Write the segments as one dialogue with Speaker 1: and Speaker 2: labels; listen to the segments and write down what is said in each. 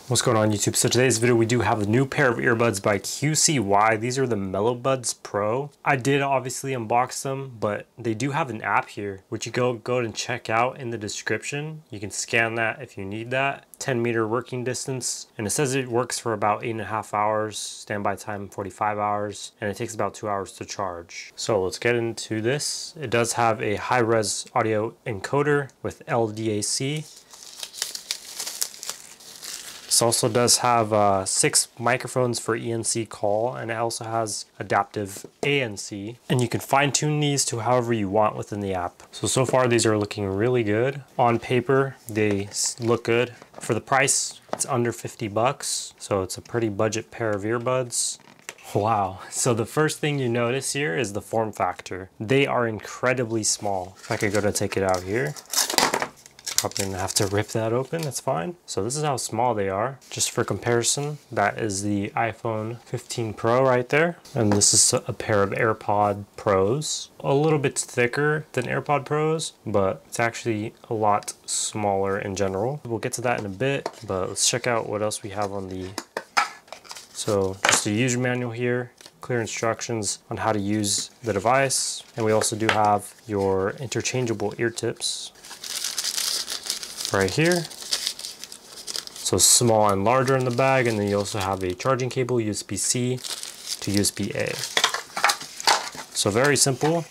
Speaker 1: What's going on YouTube? So today's video we do have a new pair of earbuds by QCY. These are the Melobuds Pro. I did obviously unbox them, but they do have an app here, which you go and check out in the description. You can scan that if you need that. 10-meter working distance, and it says it works for about 8.5 hours, standby time 45 hours, and it takes about 2 hours to charge. So let's get into this. It does have a high-res audio encoder with LDAC. This also does have 6 microphones for ENC call, and it also has adaptive ANC, and you can fine-tune these to however you want within the app. So far these are looking really good. On paper they look good. For the price, it's under 50 bucks, so it's a pretty budget pair of earbuds. Wow. So the first thing you notice here is the form factor. They are incredibly small. If I could go to take it out here. Probably gonna have to rip that open, that's fine. So this is how small they are. Just for comparison, that is the iPhone 15 Pro right there. And this is a pair of AirPod Pros. A little bit thicker than AirPod Pros, but it's actually a lot smaller in general. We'll get to that in a bit, but let's check out what else we have on the... So just a user manual here, clear instructions on how to use the device. And we also do have your interchangeable ear tips right here. So small and larger in the bag, and then you also have a charging cable, USB-C to USB-A. So very simple.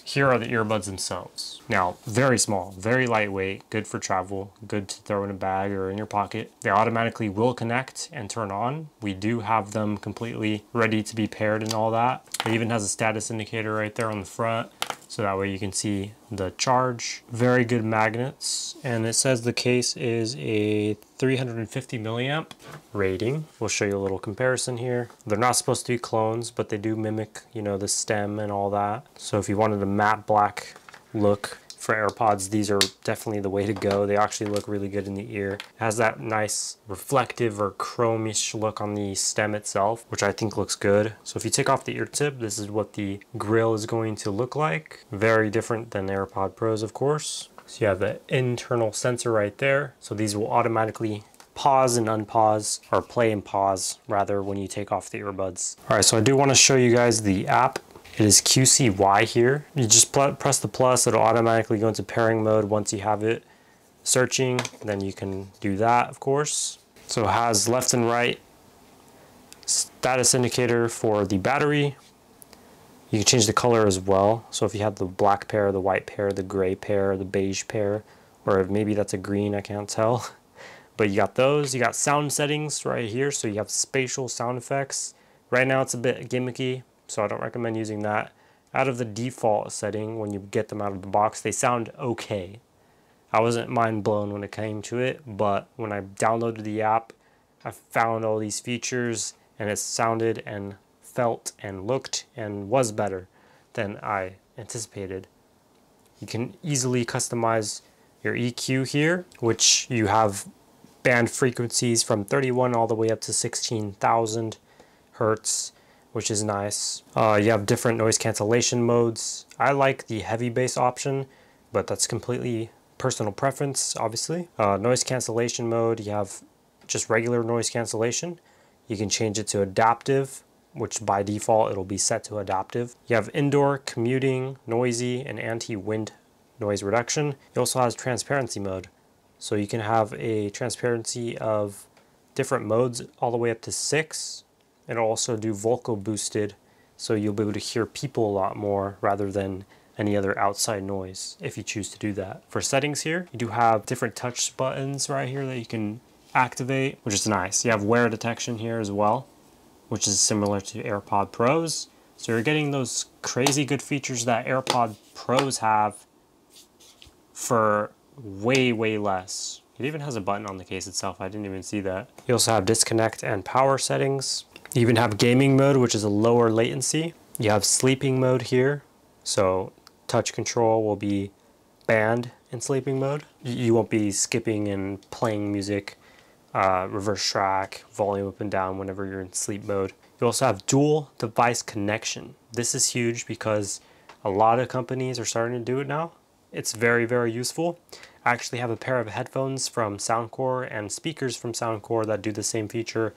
Speaker 1: Here are the earbuds themselves. Now, very small, very lightweight, good for travel, good to throw in a bag or in your pocket. They automatically will connect and turn on. We do have them completely ready to be paired and all that. It even has a status indicator right there on the front, so that way you can see the charge. Very good magnets, and it says the case is a 350 milliamp rating. We'll show you a little comparison here. They're not supposed to be clones, but they do mimic, you know, the stem and all that. So if you wanted a matte black look for AirPods, these are definitely the way to go. They actually look really good in the ear. It has that nice reflective or chrome-ish look on the stem itself, which I think looks good. So if you take off the ear tip, this is what the grill is going to look like. Very different than AirPod Pros, of course. So you have the internal sensor right there. So these will automatically pause and unpause, or play and pause rather, when you take off the earbuds. All right, so I do want to show you guys the app. It is QCY here. You just press the plus, it'll automatically go into pairing mode once you have it searching, then you can do that, of course. So it has left and right status indicator for the battery. You can change the color as well. So if you have the black pair, the white pair, the gray pair, the beige pair, or maybe that's a green, I can't tell. But you got those. You got sound settings right here, so you have spatial sound effects. Right now it's a bit gimmicky, so I don't recommend using that. Out of the default setting, when you get them out of the box, they sound okay. I wasn't mind blown when it came to it, but when I downloaded the app, I found all these features, and it sounded and felt and looked and was better than I anticipated. You can easily customize your EQ here, which you have band frequencies from 31 all the way up to 16,000 hertz. Which is nice. You have different noise cancellation modes. I like the heavy bass option, but that's completely personal preference, obviously. Noise cancellation mode, you have just regular noise cancellation. You can change it to adaptive, which by default it'll be set to adaptive. You have indoor, commuting, noisy, and anti-wind noise reduction. It also has transparency mode. So you can have a transparency of different modes all the way up to 6. It'll also do vocal boosted, so you'll be able to hear people a lot more rather than any other outside noise if you choose to do that. For settings here, you do have different touch buttons right here that you can activate, which is nice. You have wear detection here as well, which is similar to AirPod Pros. So you're getting those crazy good features that AirPod Pros have for way, way less. It even has a button on the case itself. I didn't even see that. You also have disconnect and power settings. You even have gaming mode, which is a lower latency. You have sleeping mode here. So touch control will be banned in sleeping mode. You won't be skipping and playing music, reverse track, volume up and down whenever you're in sleep mode. You also have dual device connection. This is huge because a lot of companies are starting to do it now. It's very, very useful. I actually have a pair of headphones from Soundcore and speakers from Soundcore that do the same feature,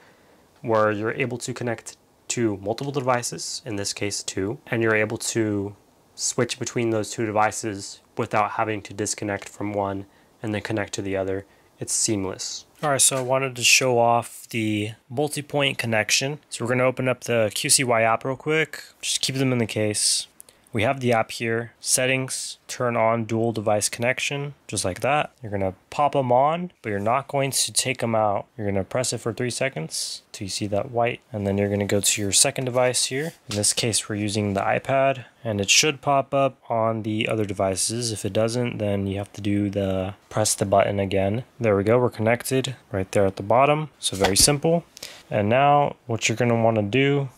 Speaker 1: where you're able to connect to multiple devices, in this case 2, and you're able to switch between those 2 devices without having to disconnect from one and then connect to the other. It's seamless. Alright, so I wanted to show off the Multipoint connection. So we're going to open up the QCY app real quick. Just keep them in the case. We have the app here, settings, turn on dual device connection, just like that. You're gonna pop them on, but you're not going to take them out. You're gonna press it for 3 seconds till you see that white, and then you're gonna go to your second device here. In this case, we're using the iPad, and it should pop up on the other devices. If it doesn't, then you have to do the press the button again. There we go, we're connected right there at the bottom. So very simple. And now what you're gonna wanna do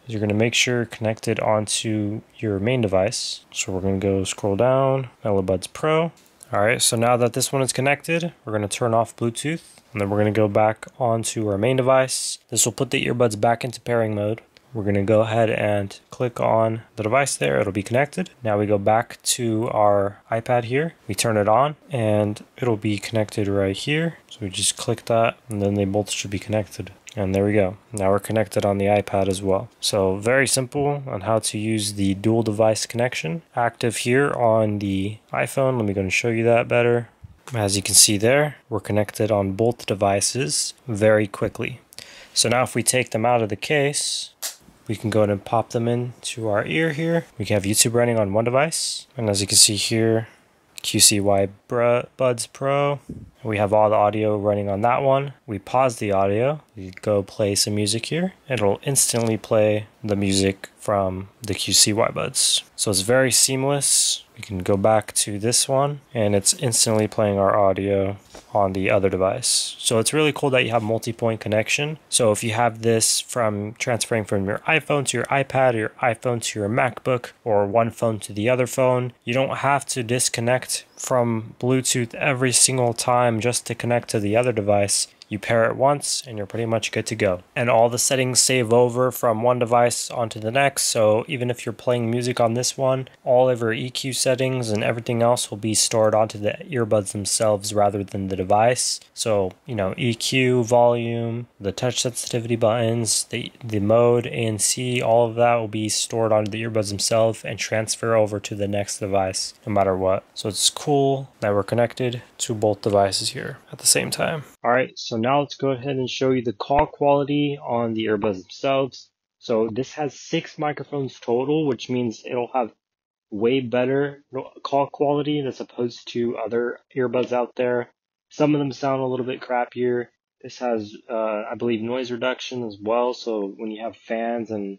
Speaker 1: is you're gonna make sure you're connected onto your main device. So we're gonna go scroll down, Melobuds Pro. All right, so now that this one is connected, we're gonna turn off Bluetooth, and then we're gonna go back onto our main device. This will put the earbuds back into pairing mode. We're gonna go ahead and click on the device there, it'll be connected. Now we go back to our iPad here, we turn it on, and it'll be connected right here. So we just click that, and then they both should be connected. And there we go. Now we're connected on the iPad as well. So very simple on how to use the dual device connection. Active here on the iPhone. Let me go and show you that better. As you can see there, we're connected on both devices very quickly. So now if we take them out of the case, we can go ahead and pop them into our ear here. We can have YouTube running on one device. And as you can see here, QCY Buds Pro. We have all the audio running on that one. We pause the audio. We go play some music here. It'll instantly play the music from the QCY Buds. So it's very seamless. We can go back to this one, and it's instantly playing our audio on the other device. So it's really cool that you have multi-point connection. So if you have this from transferring from your iPhone to your iPad, or your iPhone to your MacBook, or one phone to the other phone, you don't have to disconnect from Bluetooth every single time just to connect to the other device. You pair it once and you're pretty much good to go. And all the settings save over from one device onto the next. So even if you're playing music on this one, all of your EQ settings and everything else will be stored onto the earbuds themselves rather than the device. So, you know, EQ, volume, the touch sensitivity buttons, the mode, ANC, all of that will be stored onto the earbuds themselves and transfer over to the next device no matter what. So it's cool that we're connected to both devices here at the same time. All right, so now let's go ahead and show you the call quality on the earbuds themselves. So this has 6 microphones total, which means it'll have way better call quality as opposed to other earbuds out there. Some of them sound a little bit crappier. This has, I believe, noise reduction as well. So when you have fans and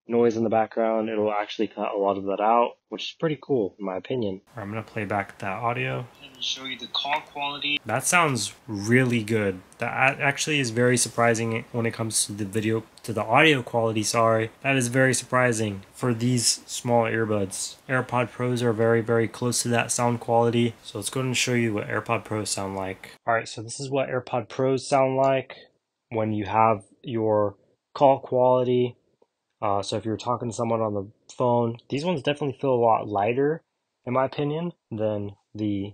Speaker 1: noise in the background, it'll actually cut a lot of that out, which is pretty cool in my opinion. I'm gonna play back that audio and show you the call quality. That sounds really good. That actually is very surprising when it comes to the audio quality, sorry. That is very surprising for these small earbuds. AirPod Pros are very, very close to that sound quality. So let's go ahead and show you what AirPod Pros sound like. Alright, so this is what AirPod Pros sound like when you have your call quality. So if you're talking to someone on the phone, these ones definitely feel a lot lighter, in my opinion, than the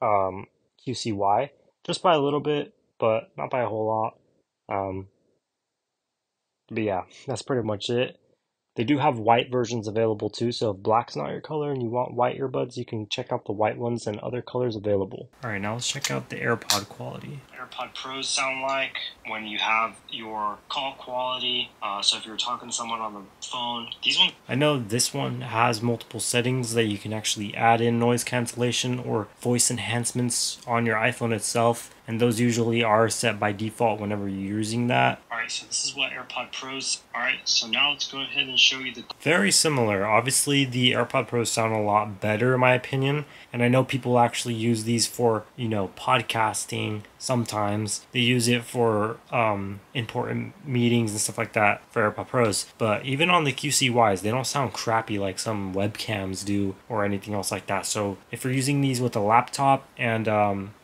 Speaker 1: QCY. Just by a little bit, but not by a whole lot. But yeah, that's pretty much it. They do have white versions available too, so if black's not your color and you want white earbuds, you can check out the white ones and other colors available. Alright, now let's check out the AirPod quality. AirPod Pros sound like when you have your call quality. So if you're talking to someone on the phone, these ones, I know this one has multiple settings that you can actually add in noise cancellation or voice enhancements on your iPhone itself. And those usually are set by default whenever you're using that. Alright, so this is what AirPod Pros. Alright, so now let's go ahead and show you the... Very similar. Obviously, the AirPod Pros sound a lot better in my opinion. And I know people actually use these for, you know, podcasting sometimes. They use it for important meetings and stuff like that for AirPod Pros. But even on the QCYs, they don't sound crappy like some webcams do or anything else like that. So if you're using these with a laptop and,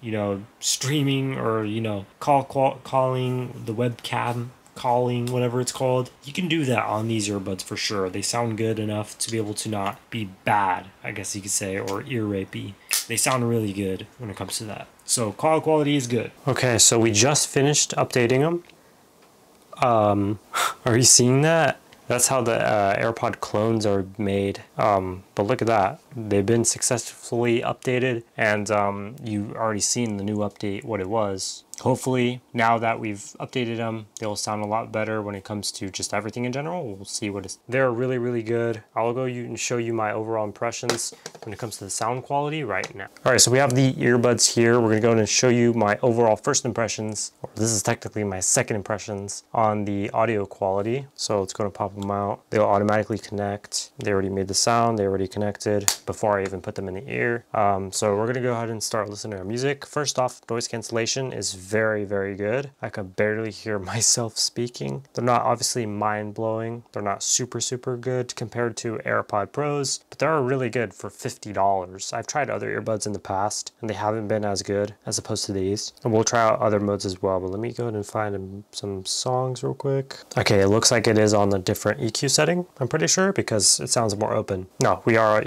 Speaker 1: you know, streaming or, you know, calling the webcam, calling, whatever it's called, you can do that on these earbuds for sure. They sound good enough to be able to not be bad, I guess you could say, or ear rapey. they sound really good when it comes to that. So call quality is good. Okay, so we just finished updating them. Are you seeing that? That's how the AirPod clones are made. But look at that. They've been successfully updated, and you've already seen the new update, what it was. Hopefully, now that we've updated them, they'll sound a lot better when it comes to just everything in general. We'll see what is. They're really, really good. I'll go and show you my overall impressions when it comes to the sound quality right now. All right, so we have the earbuds here. We're gonna go and show you my overall first impressions. This is technically my second impressions on the audio quality. So it's gonna pop them out. They'll automatically connect. They already made the sound. They already connected before I even put them in the ear. So we're gonna go ahead and start listening to music. First off, noise cancellation is very, very good. I could barely hear myself speaking. They're not obviously mind-blowing. They're not super, super good compared to AirPod Pros, but they're really good for $50. I've tried other earbuds in the past, and they haven't been as good as opposed to these. And we'll try out other modes as well, but let me go ahead and find some songs real quick. Okay, it looks like it is on the different EQ setting, I'm pretty sure, because it sounds more open. No, we are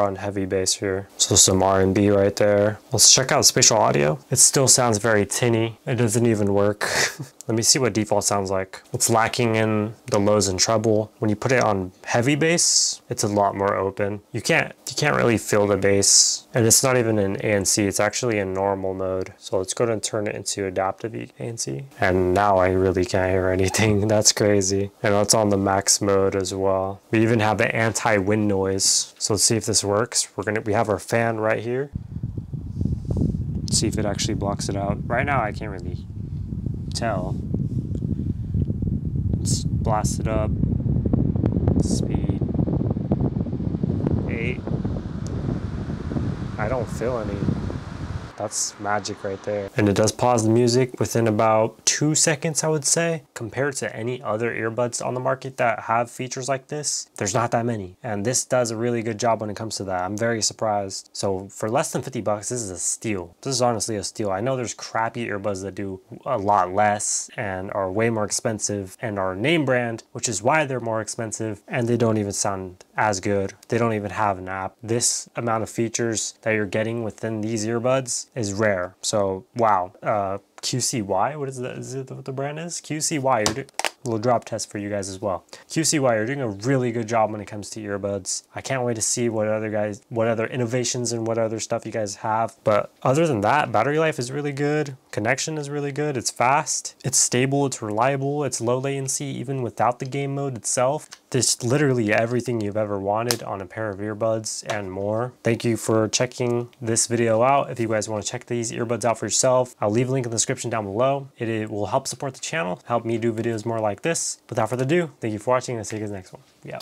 Speaker 1: on heavy bass here. So some R&B right there. Let's check out spatial audio. It still sounds very tinny. It doesn't even work. Let me see what default sounds like. It's lacking in the lows and treble. When you put it on heavy bass, it's a lot more open. You can't really feel the bass, and it's not even in ANC. It's actually in normal mode. So let's go ahead and turn it into adaptive ANC. And now I really can't hear anything. That's crazy. And that's on the max mode as well. We even have the anti-wind noise. So let's see if this works. We have our fan right here. See if it actually blocks it out. Right now I can't really tell. Let's blast it up. Speed 8. I don't feel any. That's magic right there. And it does pause the music within about 2 seconds, I would say. Compared to any other earbuds on the market that have features like this, there's not that many. And this does a really good job when it comes to that. I'm very surprised. So for less than 50 bucks, this is a steal. This is honestly a steal. I know there's crappy earbuds that do a lot less and are way more expensive and are name brand, which is why they're more expensive, and they don't even sound as good. They don't even have an app. This amount of features that you're getting within these earbuds is rare. So wow. QCY, what is that? Is it what the brand is? QCY. A little drop test for you guys as well. QCY, you're doing a really good job when it comes to earbuds. I can't wait to see what other innovations and what other stuff you guys have. But other than that, battery life is really good. Connection is really good. It's fast. It's stable. It's reliable. It's low latency even without the game mode itself. There's literally everything you've ever wanted on a pair of earbuds and more. Thank you for checking this video out. If you guys want to check these earbuds out for yourself, I'll leave a link in the description down below. It will help support the channel, help me do videos more like this. Without further ado, thank you for watching. I'll see you guys next one. Yeah.